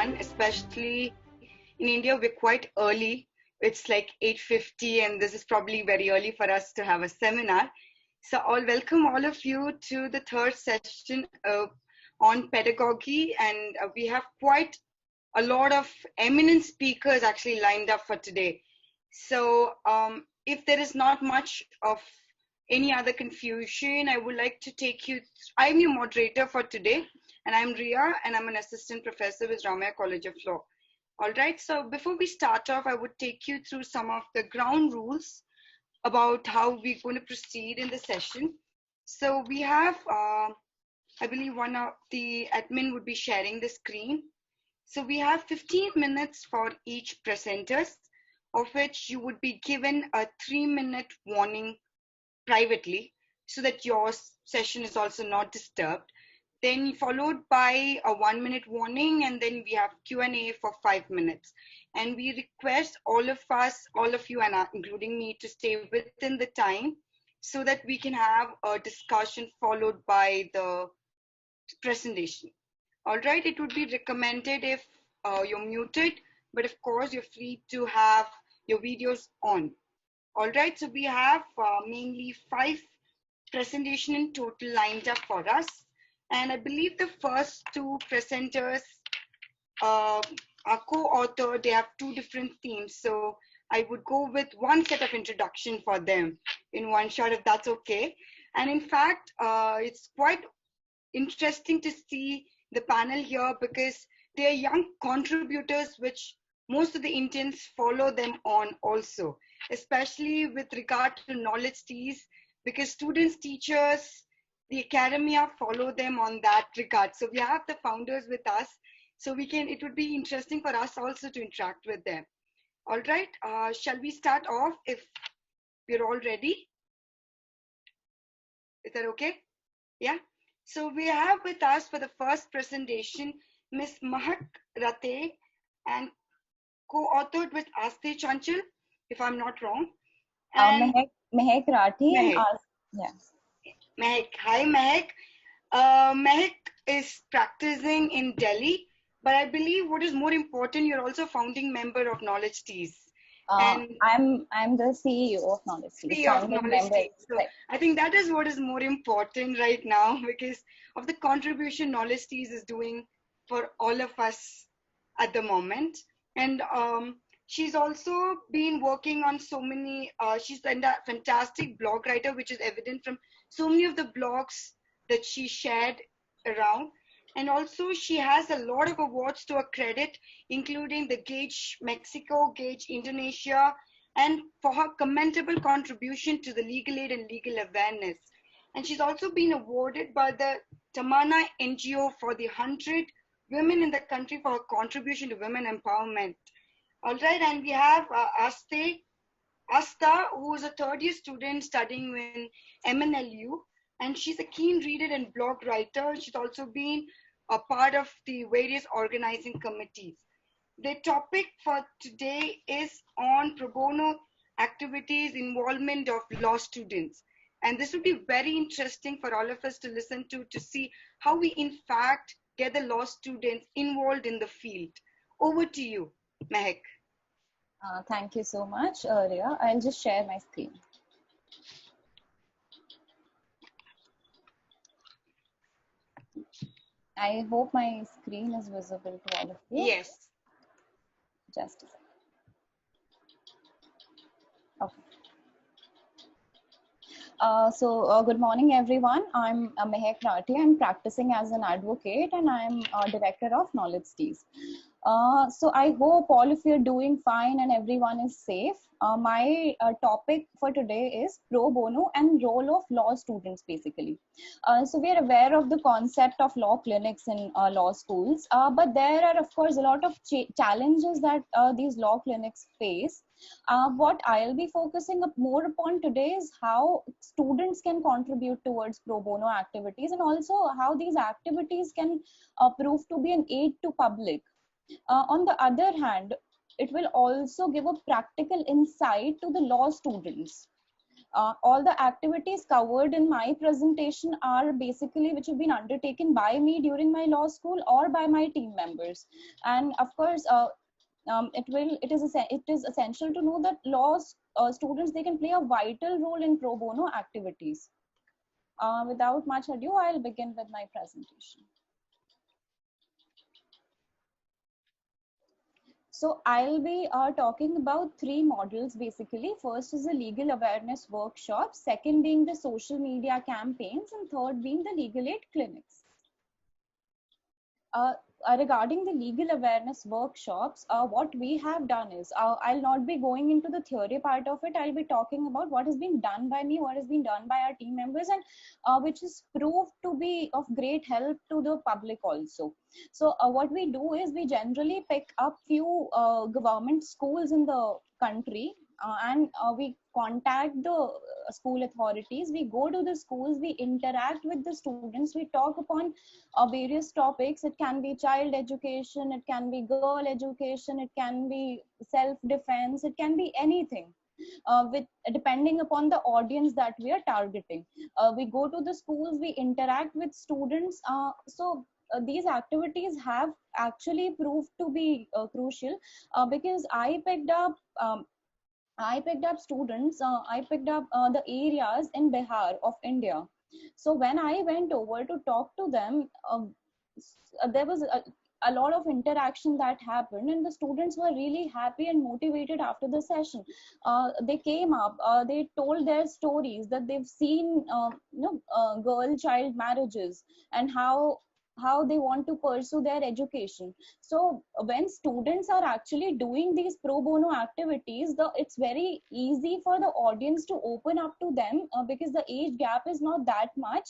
everyone, especially in India. We're quite early. It's like 8:50 and this is probably very early for us to have a seminar. So I'll welcome all of you to the third session on pedagogy, and we have quite a lot of eminent speakers actually lined up for today. So if there is not much of any other confusion, I would like to take you. I'm your moderator for today, and I'm Ria, and I'm an assistant professor with Ramaya College of Law. All right, so before we start off, I would take you through some of the ground rules about how we're going to proceed in the session. So we have, I believe one of the admin would be sharing the screen. So we have 15 minutes for each presenters, of which you would be given a 3-minute warning privately so that your session is also not disturbed. Then followed by a 1-minute warning, and then we have Q&A for 5 minutes. And we request all of you, and including me, to stay within the time so that we can have a discussion followed by the presentation. All right, it would be recommended if you're muted, but of course you're free to have your videos on. All right, so we have mainly 5 presentations in total lined up for us. And I believe the first 2 presenters are co-authored. They have 2 different themes. So I would go with one set of introduction for them in one shot, if that's okay. And in fact, it's quite interesting to see the panel here because they are young contributors, which most of the Indians follow them on also, especially with regard to knowledge teas, because students, teachers, the academia follow them on that regard. So we have the founders with us, so it would be interesting for us also to interact with them. All right, shall we start off if we're all ready? Is that okay? Yeah. So we have with us for the first presentation, Ms. Mahak Rate, and co-authored with Aste Chanchal, if I'm not wrong. And Mehak Rathi. Mehak. Yes. Mehak. Hi, Mehak. Mehak is practicing in Delhi, but I believe what is more important, you're also founding member of Knowledge Teas. And I'm the CEO of Knowledge Teas. CEO of Knowledge Teas. So right. I think that is what is more important right now because of the contribution Knowledge Teas is doing for all of us at the moment. And she's also been working on so many, she's a fantastic blog writer, which is evident from so many of the blogs that she shared around. And also she has a lot of awards to her credit, including the Gage Mexico, Gage Indonesia, and for her commendable contribution to the legal aid and legal awareness. And she's also been awarded by the Tamana NGO for the 100 women in the country for her contribution to women empowerment. All right, and we have Asta, who is a third-year student studying in MNLU, and she's a keen reader and blog writer. She's also been a part of the various organizing committees. The topic for today is on pro bono activities, involvement of law students. And this would be very interesting for all of us to listen to see how we in fact get the law students involved in the field. Over to you, Mehak. Thank you so much, Ria. I'll just share my screen. I hope my screen is visible to all of you. Yes. Just a second. Okay. Good morning, everyone. I'm Mehak Rathi. I'm practicing as an advocate and I'm director of Knowledge Teas. So I hope all of you are doing fine and everyone is safe. My topic for today is pro bono and role of law students, basically. So we are aware of the concept of law clinics in law schools, but there are, of course, a lot of challenges that these law clinics face. What I'll be focusing more upon today is how students can contribute towards pro bono activities and also how these activities can prove to be an aid to public. On the other hand, it will also give a practical insight to the law students. All the activities covered in my presentation are basically which have been undertaken by me during my law school or by my team members. And of course, it is essential to know that law students, they can play a vital role in pro bono activities. Without much ado, I'll begin with my presentation. So I'll be talking about three models basically. First is the legal awareness workshop, second being the social media campaigns, and third being the legal aid clinics. Regarding the legal awareness workshops, what we have done is, I'll not be going into the theory part of it. I'll be talking about what has been done by me, what has been done by our team members, and which is proved to be of great help to the public also. So what we do is we generally pick up few government schools in the country, and we contact the school authorities. We go to the schools, we interact with the students, we talk upon various topics. It can be child education, it can be girl education, it can be self defense, it can be anything, with depending upon the audience that we are targeting. We go to the schools, we interact with students. These activities have actually proved to be crucial, because I picked up students, I picked up the areas in Bihar of India. So when I went over to talk to them, there was a lot of interaction that happened, and the students were really happy and motivated after the session. They came up, they told their stories that they've seen, girl child marriages, and how they want to pursue their education. So when students are actually doing these pro bono activities, it's very easy for the audience to open up to them, because the age gap is not that much.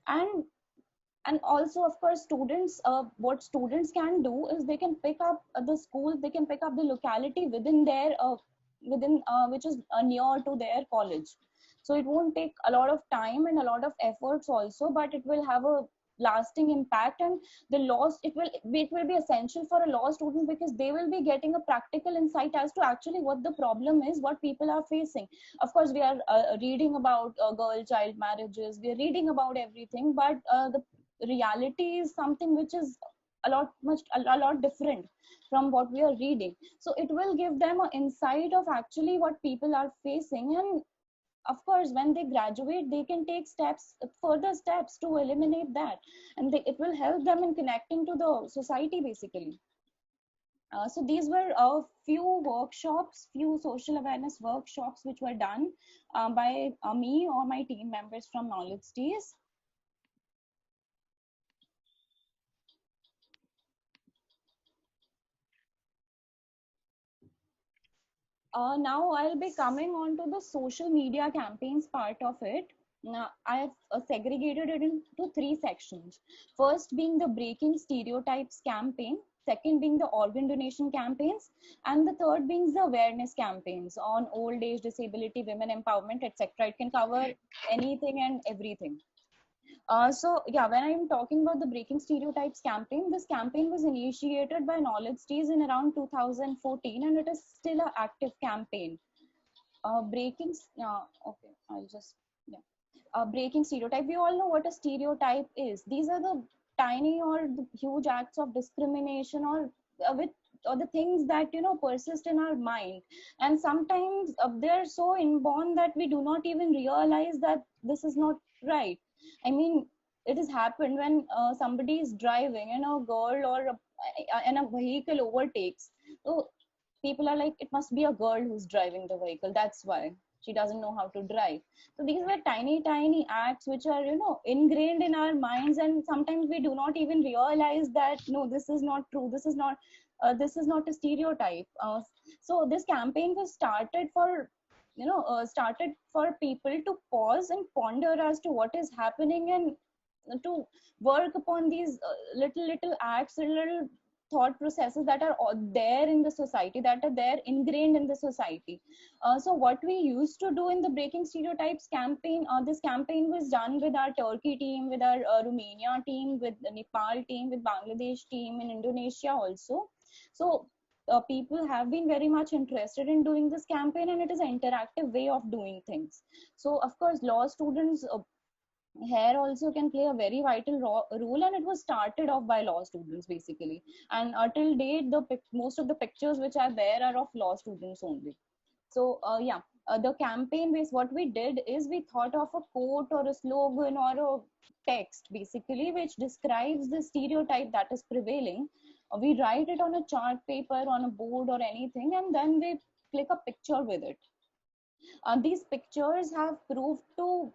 And also, of course, students, what students can do is they can pick up the school, they can pick up the locality within their within which is near to their college. So it won't take a lot of time and a lot of efforts also, but it will have a lasting impact. And the laws, it will be essential for a law student, because they will be getting a practical insight as to actually what the problem is, what people are facing. Of course, we are reading about girl child marriages, we are reading about everything, but the reality is something which is a lot different from what we are reading. So it will give them an insight of actually what people are facing. And of course, when they graduate, they can take further steps to eliminate that, and it will help them in connecting to the society basically. So these were a few workshops, few social awareness workshops which were done by me or my team members from Knowledge Teas. Now I'll be coming on to the social media campaigns part of it. Now, I've segregated it into three sections. First being the breaking stereotypes campaign, second being the organ donation campaigns, and the third being the awareness campaigns on old age, disability, women empowerment, etc. It can cover anything and everything. So yeah, when I'm talking about the Breaking Stereotypes campaign, this campaign was initiated by Knowledge Teas in around 2014, and it is still an active campaign. Okay, I'll just, yeah. Breaking stereotype. We all know what a stereotype is. These are the tiny or the huge acts of discrimination, with or the things that persist in our mind, and sometimes they're so inborn that we do not even realize that this is not right. I mean, it has happened when somebody is driving and a girl or and a vehicle overtakes. So people are like, it must be a girl who's driving the vehicle, that's why she doesn't know how to drive. So these were tiny acts which are ingrained in our minds, and sometimes we do not even realize that no, this is not true, this is not a stereotype. So this campaign was started for people to pause and ponder as to what is happening, and to work upon these little acts, little thought processes that are there in the society, that are there ingrained in the society. So what we used to do in the Breaking Stereotypes campaign, this campaign was done with our Turkey team, with our Romania team, with the Nepal team, with Bangladesh team, in Indonesia also. So people have been very much interested in doing this campaign, and it is an interactive way of doing things. So of course law students here also can play a very vital role, and it was started off by law students basically. And till date most of the pictures which are there are of law students only. So yeah, the campaign base, what we did is we thought of a quote or a slogan or a text basically which describes the stereotype that is prevailing. We write it on a chart paper, on a board or anything, and then we click a picture with it. These pictures have proved to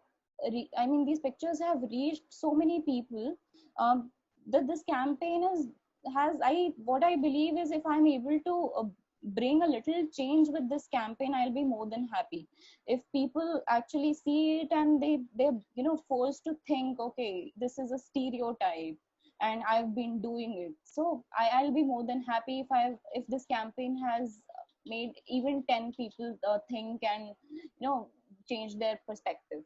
I mean, these pictures have reached so many people, that this campaign is has I what I believe is, if I'm able to bring a little change with this campaign, I'll be more than happy. If people actually see it and they're forced to think, okay, this is a stereotype and I've been doing it, so I'll be more than happy if this campaign has made even 10 people think and change their perspective.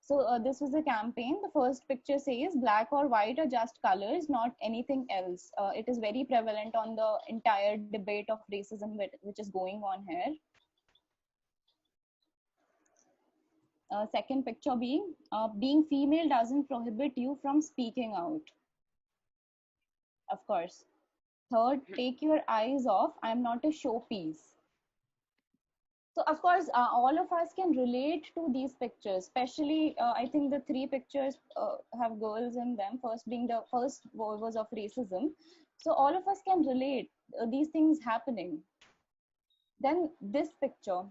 So this was a campaign. The first picture says black or white are just colors, not anything else. It is very prevalent on the entire debate of racism which is going on here. Second picture being female doesn't prohibit you from speaking out. Of course. Third, take your eyes off. I'm not a showpiece. So of course, all of us can relate to these pictures, especially I think the three pictures have girls in them, first being the first was of racism. So all of us can relate these things happening. Then this picture,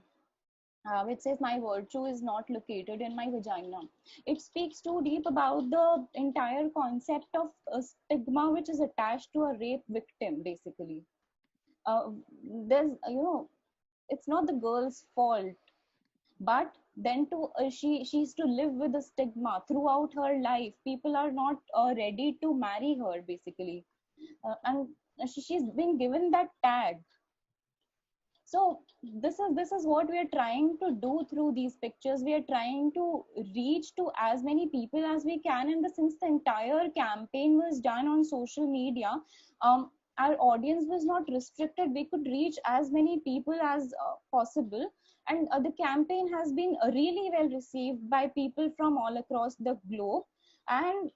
which says my virtue is not located in my vagina. It speaks too deep about the entire concept of stigma which is attached to a rape victim basically. There's it's not the girl's fault, but then she's to live with the stigma throughout her life. People are not ready to marry her basically, and she's been given that tag. So this is what we are trying to do through these pictures. We are trying to reach to as many people as we can, and since the entire campaign was done on social media, um, our audience was not restricted. We could reach as many people as possible, and the campaign has been really well received by people from all across the globe. And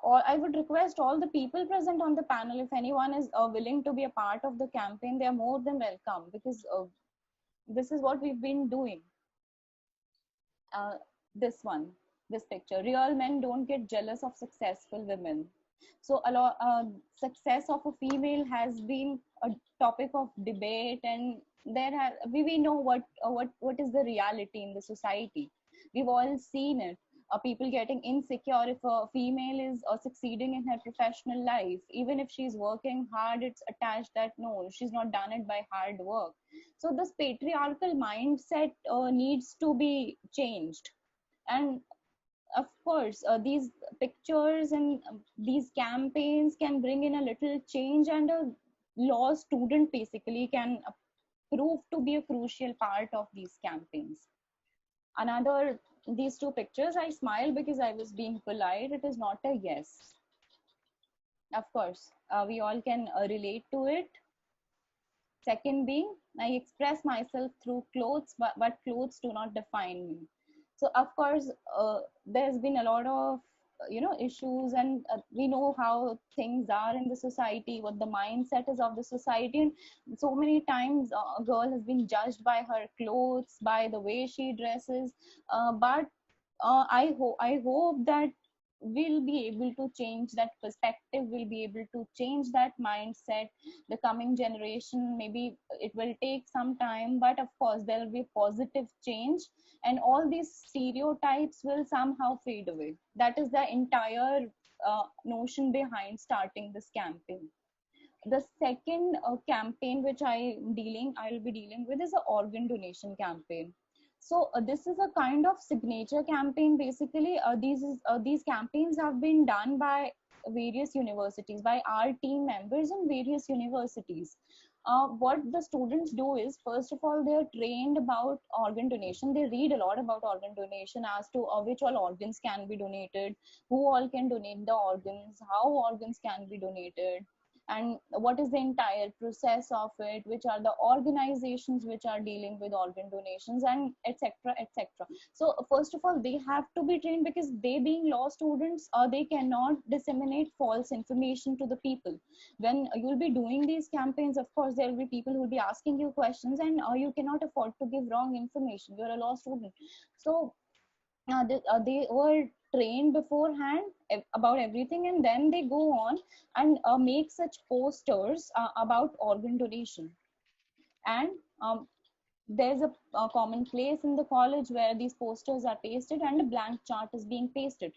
I would request all the people present on the panel, if anyone is willing to be a part of the campaign, they are more than welcome, because this is what we've been doing. This one, this picture, real men don't get jealous of successful women. So a lot success of a female has been a topic of debate, and we know what is the reality in the society. We've all seen it. People getting insecure if a female is succeeding in her professional life, even if she's working hard, it's attached that no, she's not done it by hard work. So this patriarchal mindset needs to be changed. And of course these pictures and these campaigns can bring in a little change, and a law student basically can prove to be a crucial part of these campaigns. Another, these two pictures, I smile because I was being polite. It is not a yes. Of course we all can relate to it. Second being, I express myself through clothes, but clothes do not define me. So of course there's been a lot of issues, and we know how things are in the society, what the mindset is of the society, and so many times a girl has been judged by her clothes, by the way she dresses. But I hope that we'll be able to change that perspective, we'll be able to change that mindset. The coming generation, maybe it will take some time, but of course there will be positive change, and all these stereotypes will somehow fade away. That is the entire notion behind starting this campaign. The second campaign which I'll be dealing with is an organ donation campaign. So this is a kind of signature campaign basically. These campaigns have been done by various universities, by our team members in various universities. What the students do is, first of all, they are trained about organ donation. They read a lot about organ donation as to which all organs can be donated, who all can donate the organs, how organs can be donated. and what is the entire process of it, which are the organizations which are dealing with organ donations, and etc etc. So first of all, they have to be trained, because they, being law students, they cannot disseminate false information to the people. When you'll be doing these campaigns, of course there will be people who will be asking you questions, and you cannot afford to give wrong information. You're a law student. So they were trained beforehand about everything, and then they go on and make such posters about organ donation. And there's a common place in the college where these posters are pasted and a blank chart is being pasted,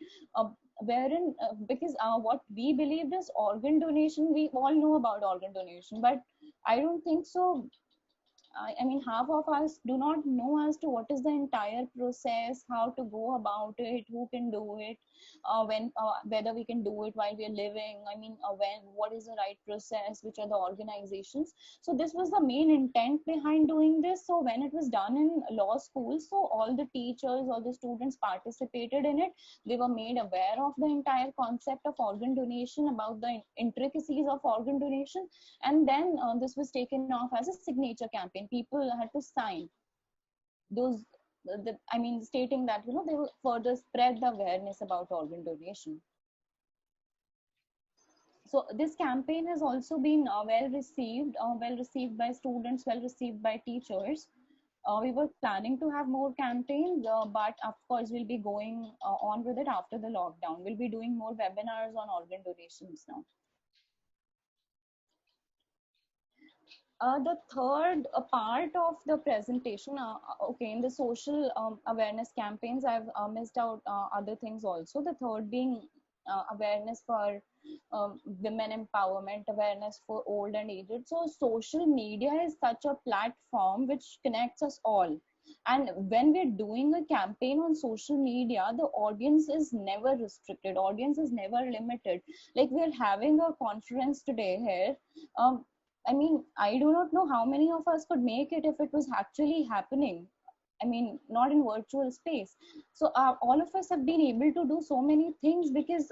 wherein because what we believed is organ donation, we all know about organ donation, but I don't think so. I mean, half of us do not know as to what is the entire process, how to go about it, who can do it, whether we can do it while we are living. I mean, what is the right process, which are the organizations. So this was the main intent behind doing this. So when it was done in law school, so all the teachers, all the students participated in it. They were made aware of the entire concept of organ donation, about the intricacies of organ donation, and then this was taken off as a signature campaign. People had to sign those, I mean, stating that, you know, they will further spread the awareness about organ donation. So this campaign has also been well received by students, well received by teachers. We were planning to have more campaigns, but of course we'll be going on with it after the lockdown. We'll be doing more webinars on organ donations now. The third part of the presentation, okay, in the social awareness campaigns, I've missed out other things also. The third being awareness for women empowerment, awareness for old and aged. So social media is such a platform which connects us all. And when we're doing a campaign on social media, the audience is never restricted, audience is never limited. Like, we're having a conference today here. I mean, I do not know how many of us could make it if it was actually happening. I mean, not in virtual space. So all of us have been able to do so many things because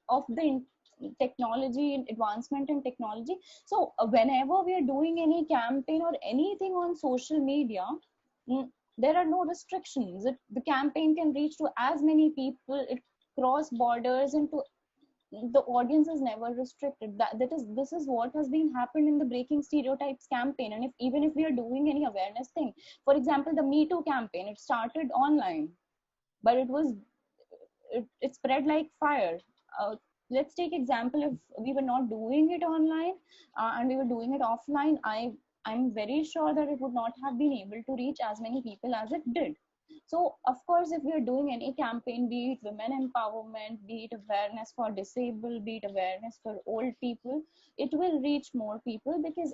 of the technology and advancement in technology. So whenever we are doing any campaign or anything on social media, mm, there are no restrictions. The campaign can reach to as many people. It cross borders into, the audience is never restricted. This is what has been happened in the Breaking Stereotypes campaign. And if even if we are doing any awareness thing, for example, the Me Too campaign, it started online, but it spread like fire. Let's take example, if we were not doing it online and we were doing it offline, I'm very sure that it would not have been able to reach as many people as it did. So of course, if we are doing any campaign, be it women empowerment, be it awareness for disabled, be it awareness for old people, it will reach more people, because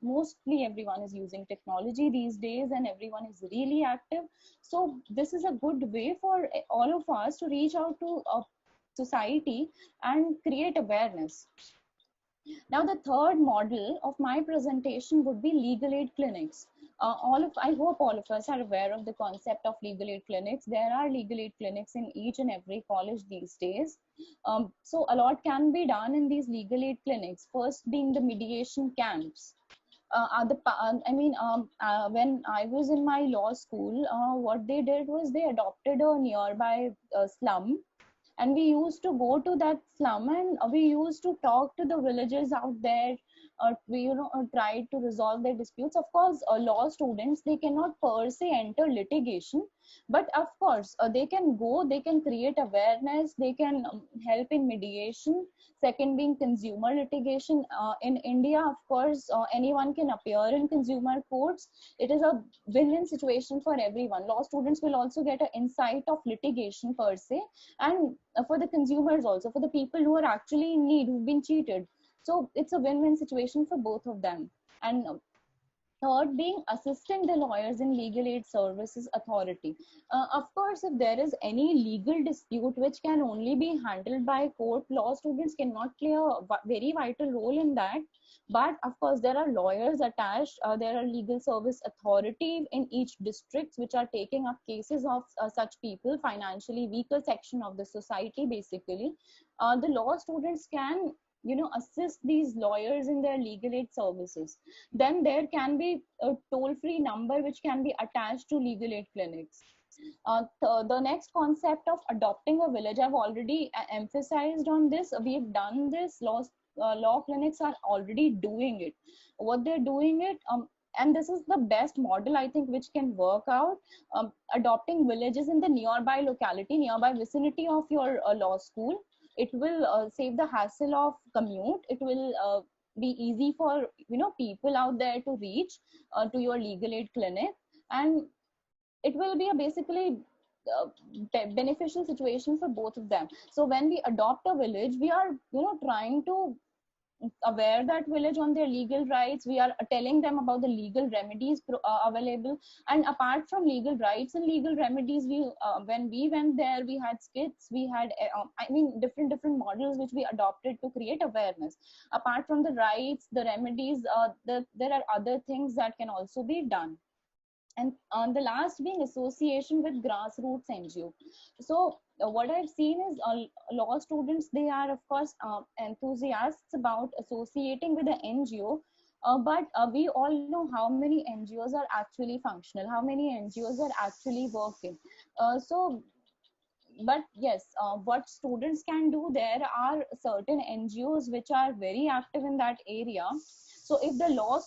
mostly everyone is using technology these days, and everyone is really active. So this is a good way for all of us to reach out to society and create awareness. Now, the third model of my presentation would be legal aid clinics. I hope all of us are aware of the concept of legal aid clinics. There are legal aid clinics in each and every college these days. So a lot can be done in these legal aid clinics. First being the mediation camps. When I was in my law school, what they did was they adopted a nearby slum, and we used to go to that slum, and we used to talk to the villagers out there. We tried to resolve their disputes. Of course, law students, they cannot per se enter litigation, but of course they can go, they can create awareness, they can help in mediation. Second being consumer litigation. In India, of course, anyone can appear in consumer courts. It is a win-win situation for everyone. Law students will also get an insight of litigation per se, and for the consumers also, for the people who are actually in need, who've been cheated. So it's a win-win situation for both of them. And third being assisting the lawyers in legal aid services authority. Of course, if there is any legal dispute which can only be handled by court, law students cannot play a very vital role in that. But of course, there are lawyers attached. There are legal service authority in each district which are taking up cases of such people, financially weaker section of the society basically. The law students can assist these lawyers in their legal aid services. Then there can be a toll-free number which can be attached to legal aid clinics. The next concept of adopting a village, I've already emphasized on this. We've done this. Law clinics are already doing it. What they're doing it, and this is the best model I think which can work out. Adopting villages in the nearby locality, nearby vicinity of your law school. It will save the hassle of commute. It will be easy for people out there to reach to your legal aid clinic, and it will be a basically beneficial situation for both of them. So when we adopt a village, we are trying to aware that village on their legal rights. We are telling them about the legal remedies available. And apart from legal rights and legal remedies, we when we went there, we had skits, we had different models which we adopted to create awareness. Apart from the rights, the remedies, there are other things that can also be done. And the last being association with grassroots NGO. So what I've seen is law students, they are of course enthusiasts about associating with the NGO, but we all know how many NGOs are actually functional, how many NGOs are actually working. But yes, what students can do, there are certain NGOs which are very active in that area. So if the law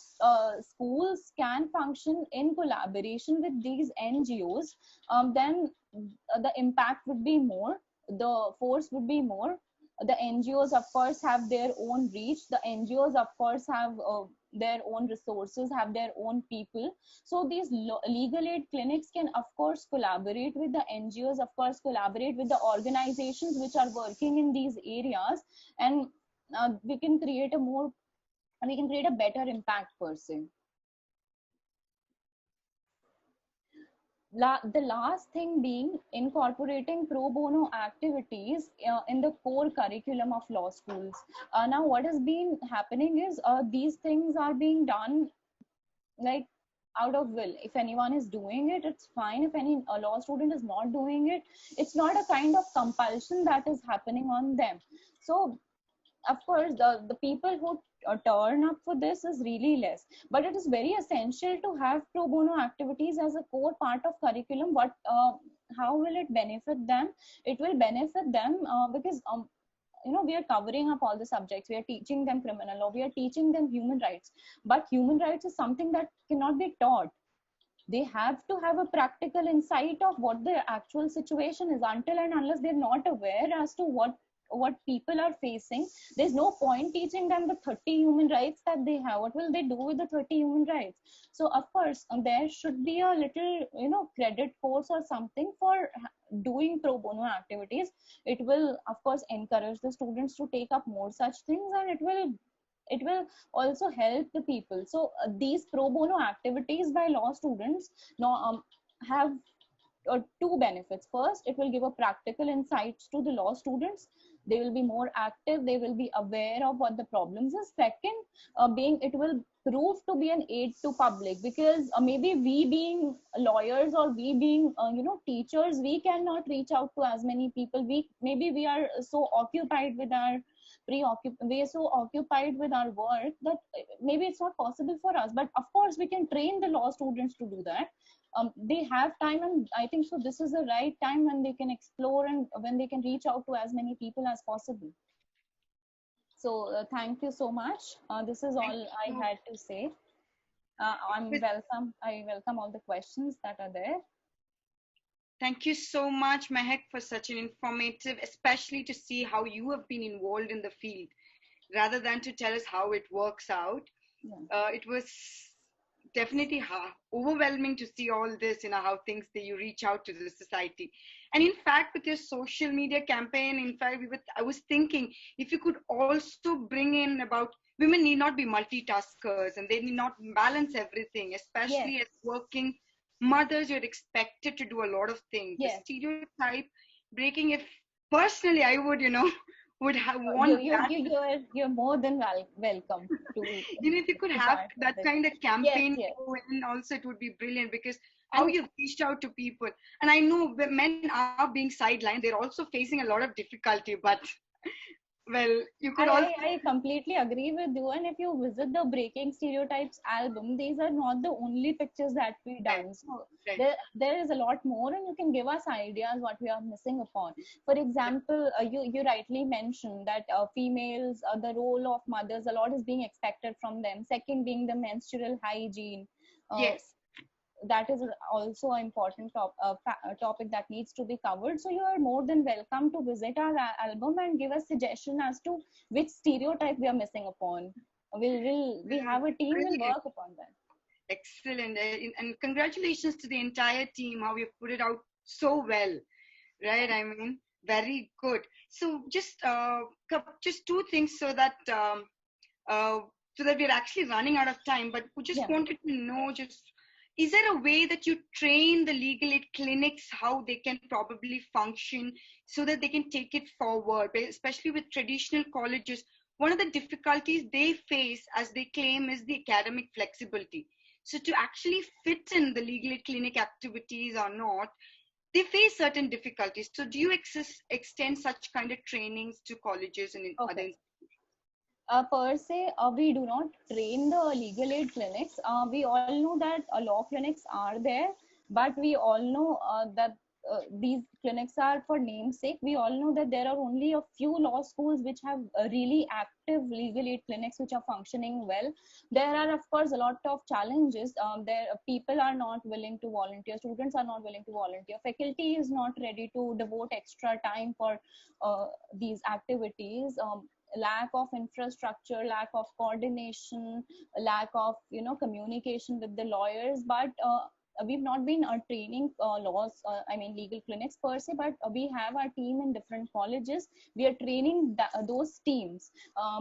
schools can function in collaboration with these NGOs, then the impact would be more, the force would be more. The NGOs of course have their own reach, the NGOs of course have their own resources, have their own people. So these legal aid clinics can of course collaborate with the NGOs, of course collaborate with the organizations which are working in these areas, and we can create a better impact per se. The last thing being incorporating pro bono activities in the core curriculum of law schools. Now what has been happening is these things are being done like out of will. If anyone is doing it, it's fine. If any law student is not doing it, it's not a kind of compulsion that is happening on them. So of course the people who turn up for this is really less, but it is very essential to have pro bono activities as a core part of curriculum. How will it benefit them? It will benefit them because we are covering up all the subjects. We are teaching them criminal law, we are teaching them human rights, but human rights is something that cannot be taught. They have to have a practical insight of what the actual situation is. Until and unless they're not aware as to what people are facing, there's no point teaching them the 30 human rights that they have. What will they do with the 30 human rights? So of course there should be a little credit course or something for doing pro bono activities. It will of course encourage the students to take up more such things, and it will also help the people. So these pro bono activities by law students have two benefits. First, it will give a practical insights to the law students. They will be more active, they will be aware of what the problems is. Second, being it will prove to be an aid to public, because maybe we being lawyers or we being teachers, we cannot reach out to as many people. We are so occupied with our we are so occupied with our work that maybe it's not possible for us. But of course we can train the law students to do that. They have time, and I think so this is the right time when they can explore and when they can reach out to as many people as possible. So thank you so much. This is all I had to say. I welcome all the questions that are there. Thank you so much, Mehak, for such an informative, especially to see how you have been involved in the field, rather than to tell us how it works out. Yeah. It was definitely overwhelming to see all this, how things that you reach out to the society. And in fact, with your social media campaign, in fact, I was thinking if you could also bring in about women need not be multitaskers and they need not balance everything, especially as working mothers. You're expected to do a lot of things. The stereotype breaking, if personally I would, would have want you're more than welcome to if you could have that kind of campaign going, also it would be brilliant, because how you've reached out to people. And I know when men are being sidelined, they're also facing a lot of difficulty, but Well, you could also. I completely agree with you. And if you visit the Breaking Stereotypes album, these are not the only pictures that we Right, done. So right. there is a lot more, and you can give us ideas what we are missing upon. For example, you rightly mentioned that females, the role of mothers, a lot is being expected from them. Second being the menstrual hygiene. Uh, Yes. that is also an important topic that needs to be covered. So you are more than welcome to visit our album and give us suggestion as to which stereotype we are missing upon. We have a team, will Brilliant. work upon that. Excellent. And congratulations to the entire team, how you put it out so well. Right? I mean, very good. So just two things uh, so that we're actually running out of time. But we just Yeah. wanted to know, just is there a way that you train the legal aid clinics how they can probably function so that they can take it forward, especially with traditional colleges? One of the difficulties they face, as they claim, is the academic flexibility. So to actually fit in the legal aid clinic activities or not, they face certain difficulties. So do you extend such kind of trainings to colleges and in Okay. other? Per se, we do not train the legal aid clinics. We all know that law clinics are there, but we all know that these clinics are for namesake. We all know that there are only a few law schools which have really active legal aid clinics which are functioning well. There are, of course, a lot of challenges. There, people are not willing to volunteer. Students are not willing to volunteer. Faculty is not ready to devote extra time for these activities. Lack of infrastructure, lack of coordination, lack of communication with the lawyers. But we've not been training legal clinics per se, but we have our team in different colleges. We are training those teams.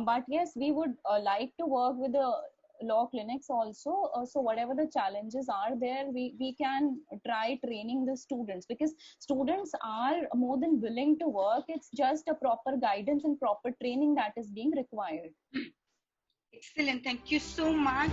But yes, we would like to work with the law clinics also. So whatever the challenges are there, we can try training the students, because students are more than willing to work. It's just a proper guidance and proper training that is being required. Excellent. Thank you so much